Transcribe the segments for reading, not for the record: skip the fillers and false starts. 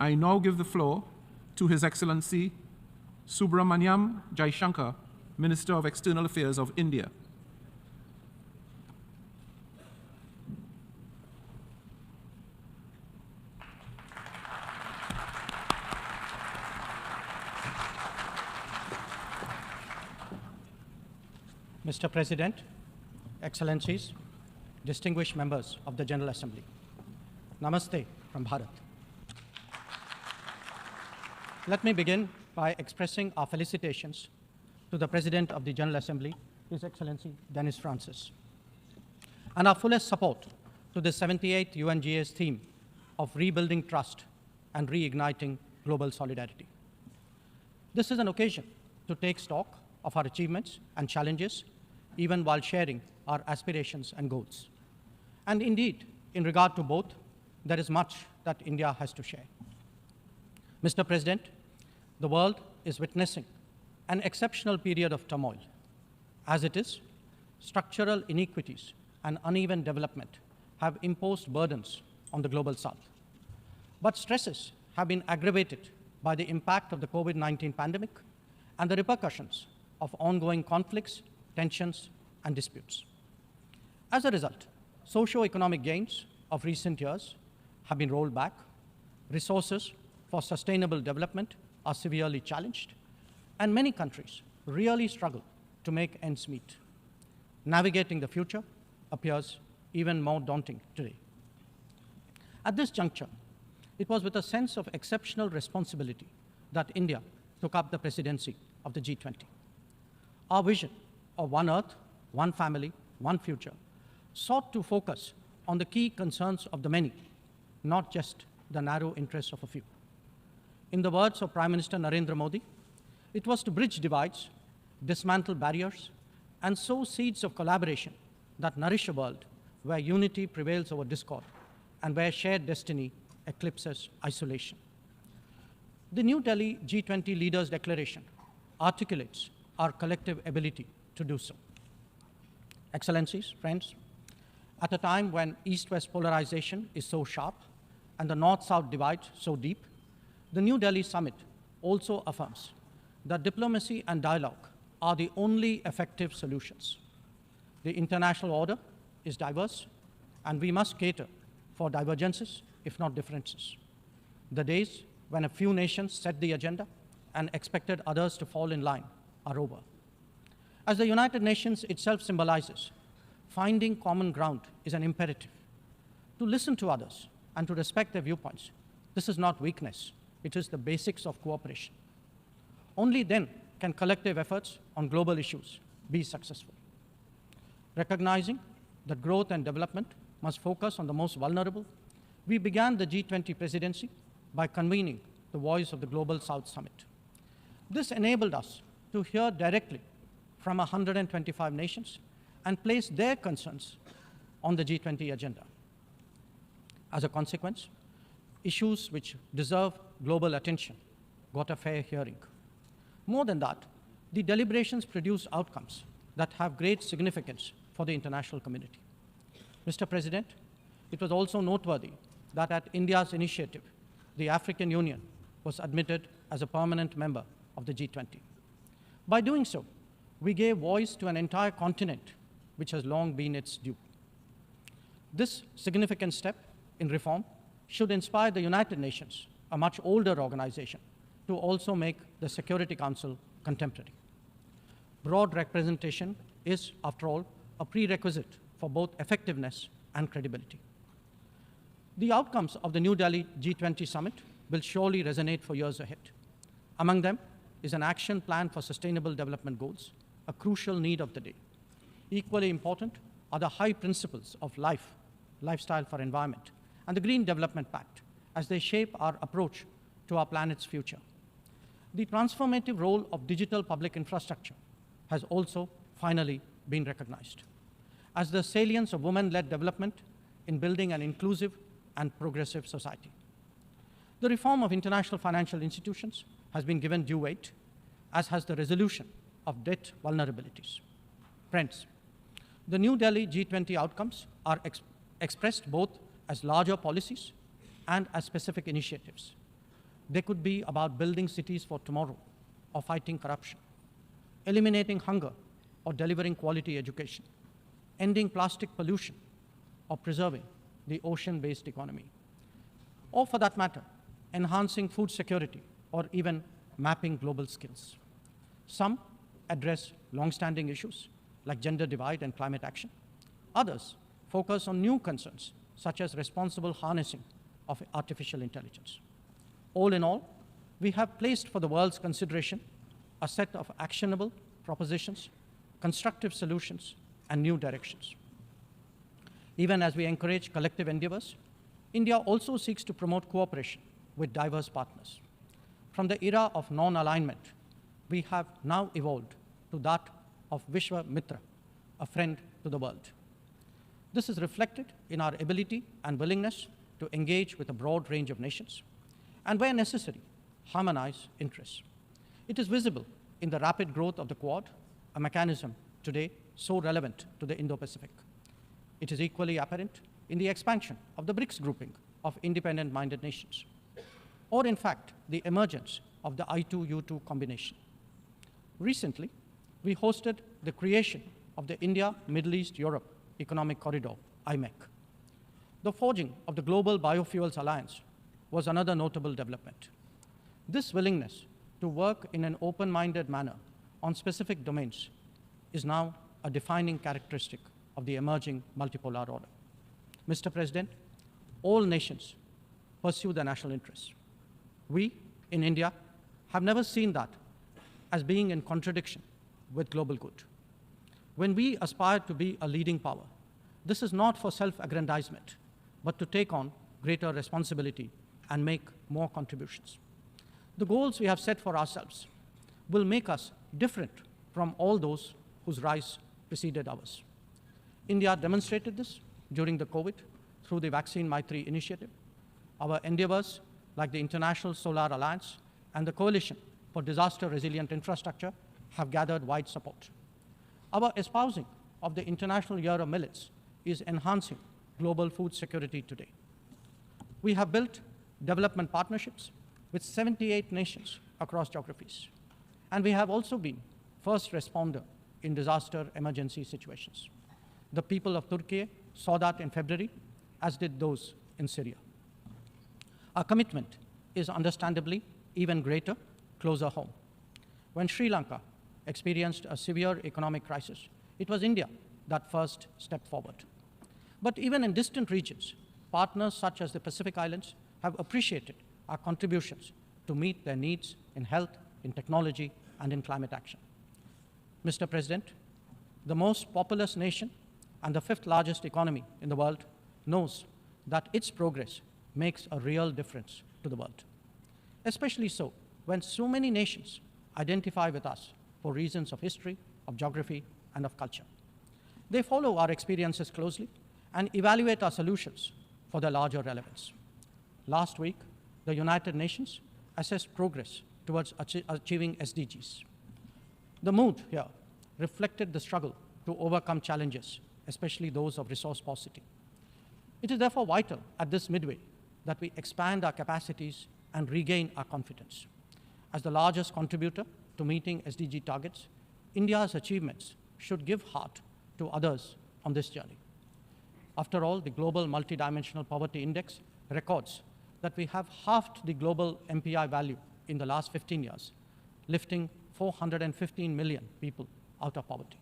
I now give the floor to His Excellency Subramaniam Jaishankar, Minister of External Affairs of India. Mr. President, Excellencies, distinguished members of the General Assembly, Namaste from Bharat. Let me begin by expressing our felicitations to the President of the General Assembly, His Excellency Denis Francis, and our fullest support to the 78th UNGA's theme of rebuilding trust and reigniting global solidarity. This is an occasion to take stock of our achievements and challenges, even while sharing our aspirations and goals. And indeed, in regard to both, there is much that India has to share. Mr. President, the world is witnessing an exceptional period of turmoil. As it is, structural inequities and uneven development have imposed burdens on the global south. But stresses have been aggravated by the impact of the COVID-19 pandemic and the repercussions of ongoing conflicts, tensions, and disputes. As a result, socio-economic gains of recent years have been rolled back, resources for sustainable development are severely challenged, and many countries really struggle to make ends meet. Navigating the future appears even more daunting today. At this juncture, it was with a sense of exceptional responsibility that India took up the presidency of the G20. Our vision of one Earth, one family, one future sought to focus on the key concerns of the many, not just the narrow interests of a few. In the words of Prime Minister Narendra Modi, it was to bridge divides, dismantle barriers, and sow seeds of collaboration that nourish a world where unity prevails over discord and where shared destiny eclipses isolation. The New Delhi G20 Leaders' Declaration articulates our collective ability to do so. Excellencies, friends, at a time when East-West polarization is so sharp and the North-South divide so deep, the New Delhi Summit also affirms that diplomacy and dialogue are the only effective solutions. The international order is diverse, and we must cater for divergences, if not differences. The days when a few nations set the agenda and expected others to fall in line are over. As the United Nations itself symbolizes, finding common ground is an imperative. To listen to others and to respect their viewpoints, this is not weakness, it is the basics of cooperation. Only then can collective efforts on global issues be successful. Recognizing that growth and development must focus on the most vulnerable, we began the G20 presidency by convening the Voice of the Global South Summit. This enabled us to hear directly from 125 nations and place their concerns on the G20 agenda. As a consequence, issues which deserve global attention got a fair hearing. More than that, the deliberations produced outcomes that have great significance for the international community. Mr. President, it was also noteworthy that at India's initiative, the African Union was admitted as a permanent member of the G20. By doing so, we gave voice to an entire continent which has long been its due. This significant step in reform should inspire the United Nations, a much older organization, to also make the Security Council contemporary. Broad representation is, after all, a prerequisite for both effectiveness and credibility. The outcomes of the New Delhi G20 summit will surely resonate for years ahead. Among them is an action plan for sustainable development goals, a crucial need of the day. Equally important are the high principles of life, lifestyle for environment, and the Green Development Pact as they shape our approach to our planet's future. The transformative role of digital public infrastructure has also finally been recognized as the salience of women-led development in building an inclusive and progressive society. The reform of international financial institutions has been given due weight, as has the resolution of debt vulnerabilities. Friends, the New Delhi G20 outcomes are expressed both as larger policies and as specific initiatives. They could be about building cities for tomorrow or fighting corruption, eliminating hunger or delivering quality education, ending plastic pollution or preserving the ocean-based economy, or for that matter, enhancing food security or even mapping global skills. Some address long-standing issues like gender divide and climate action. Others focus on new concerns such as responsible harnessing of artificial intelligence. All in all, we have placed for the world's consideration a set of actionable propositions, constructive solutions, and new directions. Even as we encourage collective endeavors, India also seeks to promote cooperation with diverse partners. From the era of non-alignment, we have now evolved to that of Vishwa Mitra, a friend to the world. This is reflected in our ability and willingness to engage with a broad range of nations, and where necessary, harmonize interests. It is visible in the rapid growth of the Quad, a mechanism today so relevant to the Indo-Pacific. It is equally apparent in the expansion of the BRICS grouping of independent-minded nations, or in fact, the emergence of the I2U2 combination. Recently, we hosted the creation of the India-Middle East-Europe Economic Corridor, IMEC. The forging of the Global Biofuels Alliance was another notable development. This willingness to work in an open-minded manner on specific domains is now a defining characteristic of the emerging multipolar order. Mr. President, all nations pursue their national interests. We, in India, have never seen that as being in contradiction with global good. When we aspire to be a leading power, this is not for self-aggrandizement, but to take on greater responsibility and make more contributions. The goals we have set for ourselves will make us different from all those whose rise preceded ours. India demonstrated this during the COVID through the Vaccine Maitri initiative. Our endeavors, like the International Solar Alliance and the Coalition for Disaster-Resilient Infrastructure, have gathered wide support. Our espousing of the International Year of Millets is enhancing global food security today. We have built development partnerships with 78 nations across geographies, and we have also been first responder in disaster emergency situations. The people of Turkey saw that in February, as did those in Syria. Our commitment is understandably even greater closer home. When Sri Lanka experienced a severe economic crisis, it was India that first stepped forward. But even in distant regions, partners such as the Pacific Islands have appreciated our contributions to meet their needs in health, in technology, and in climate action. Mr. President, the most populous nation and the fifth largest economy in the world knows that its progress makes a real difference to the world, especially so when so many nations identify with us for reasons of history, of geography, and of culture. They follow our experiences closely and evaluate our solutions for their larger relevance. Last week, the United Nations assessed progress towards achieving SDGs. The mood here reflected the struggle to overcome challenges, especially those of resource paucity. It is therefore vital at this midway that we expand our capacities and regain our confidence. As the largest contributor to meeting SDG targets, India's achievements should give heart to others on this journey. After all, the Global Multidimensional Poverty Index records that we have halved the global MPI value in the last 15 years, lifting 415 million people out of poverty.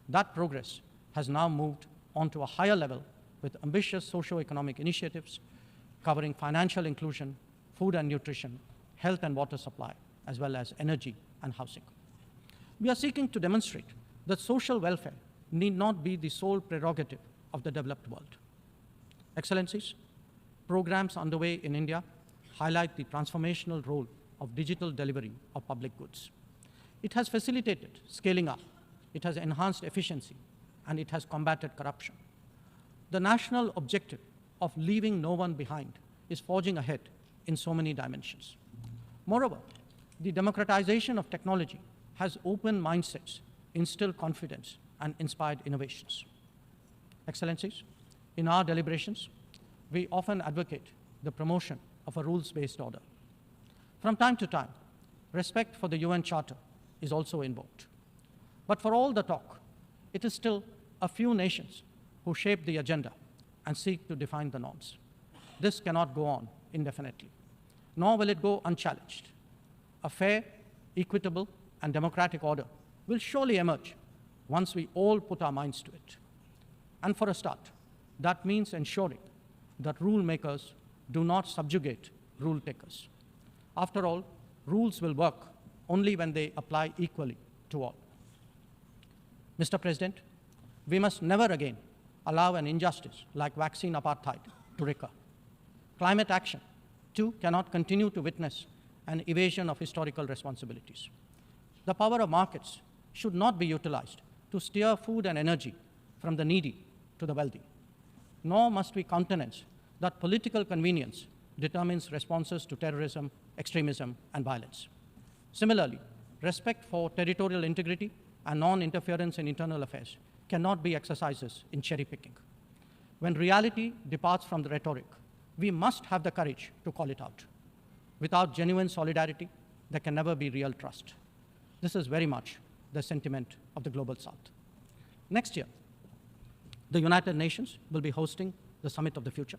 That progress has now moved onto a higher level with ambitious socio-economic initiatives covering financial inclusion, food and nutrition, health and water supply, as well as energy and housing. We are seeking to demonstrate that social welfare need not be the sole prerogative of the developed world. Excellencies, programs underway in India highlight the transformational role of digital delivery of public goods. It has facilitated scaling up, it has enhanced efficiency, and it has combated corruption. The national objective of leaving no one behind is forging ahead in so many dimensions. Moreover, the democratization of technology has opened mindsets, instilled confidence, and inspired innovations. Excellencies, in our deliberations, we often advocate the promotion of a rules-based order. From time to time, respect for the UN Charter is also invoked. But for all the talk, it is still a few nations who shape the agenda and seek to define the norms. This cannot go on indefinitely, nor will it go unchallenged. A fair, equitable, and democratic order will surely emerge once we all put our minds to it. And for a start, that means ensuring that rule makers do not subjugate rule takers. After all, rules will work only when they apply equally to all. Mr. President, we must never again allow an injustice like vaccine apartheid to recur. Climate action, too, cannot continue to witness an evasion of historical responsibilities. The power of markets should not be utilized to steer food and energy from the needy to the wealthy. Nor must we countenance that political convenience determines responses to terrorism, extremism, and violence. Similarly, respect for territorial integrity and non-interference in internal affairs cannot be exercises in cherry-picking. When reality departs from the rhetoric, we must have the courage to call it out. Without genuine solidarity, there can never be real trust. This is very much the sentiment of the Global South. Next year, the United Nations will be hosting the Summit of the Future.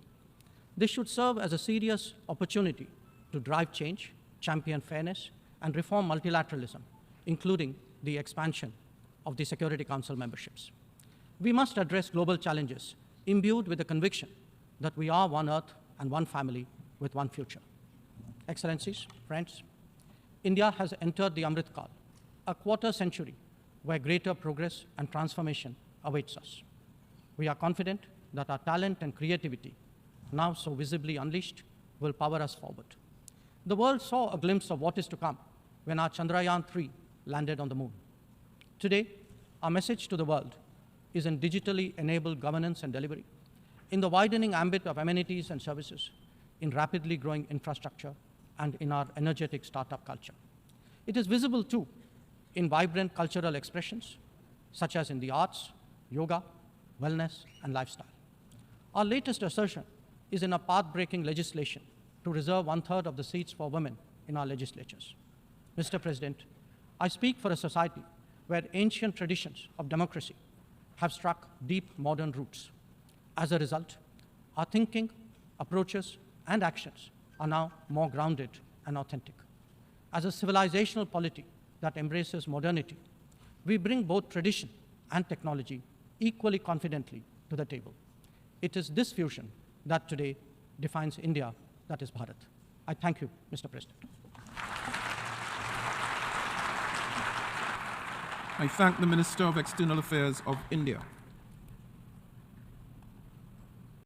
This should serve as a serious opportunity to drive change, champion fairness, and reform multilateralism, including the expansion of the Security Council memberships. We must address global challenges imbued with the conviction that we are one Earth and one family with one future. Excellencies, friends, India has entered the Amrit Kal, a quarter century where greater progress and transformation awaits us. We are confident that our talent and creativity, now so visibly unleashed, will power us forward. The world saw a glimpse of what is to come when our Chandrayaan-3 landed on the moon. Today, our message to the world is in digitally enabled governance and delivery, in the widening ambit of amenities and services, in rapidly growing infrastructure, and in our energetic startup culture. It is visible, too, in vibrant cultural expressions, such as in the arts, yoga, wellness, and lifestyle. Our latest assertion is in a path-breaking legislation to reserve 1/3 of the seats for women in our legislatures. Mr. President, I speak for a society where ancient traditions of democracy have struck deep modern roots. As a result, our thinking, approaches, and actions are now more grounded and authentic. As a civilizational polity that embraces modernity, we bring both tradition and technology equally confidently to the table. It is this fusion that today defines India, that is Bharat. I thank you, Mr. President. I thank the Minister of External Affairs of India.